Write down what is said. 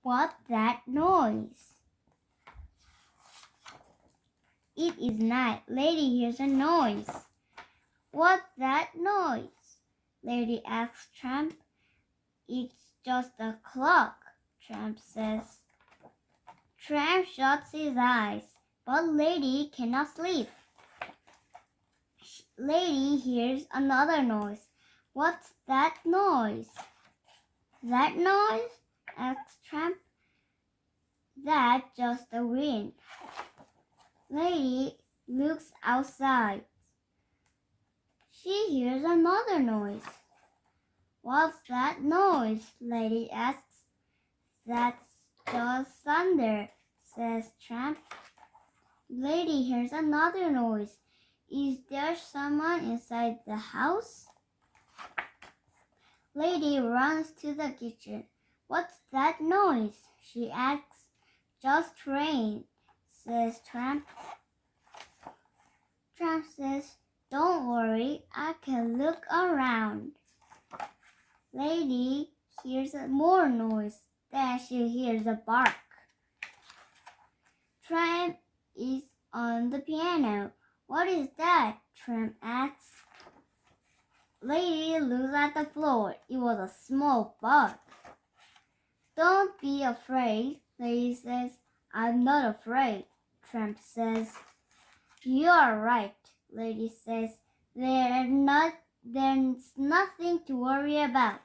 What's that noise? It is night. Lady hears a noise. What's that noise? Lady asks Tramp. It's just a clock, Tramp says. Tramp shuts his eyes, but Lady cannot sleep. Lady hears another noise. What's that noise? That noise? asks Tramp. That's just the wind. Lady looks outside. She hears another noise. What's that noise? Lady asks. That's just thunder, says Tramp. Lady hears another noise. Is there someone inside the house? Lady runs to the kitchen. What's that noise? She asks. Just rain, says Tramp. Tramp says, don't worry, I can look around. Lady hears more noise. Then she hears a bark. Tramp is on the piano. What is that? Tramp asks. Lady looks at the floor. It was a small bug. Don't be afraid, Lady says. I'm not afraid, Tramp says. You are right, Lady says. There's nothing to worry about.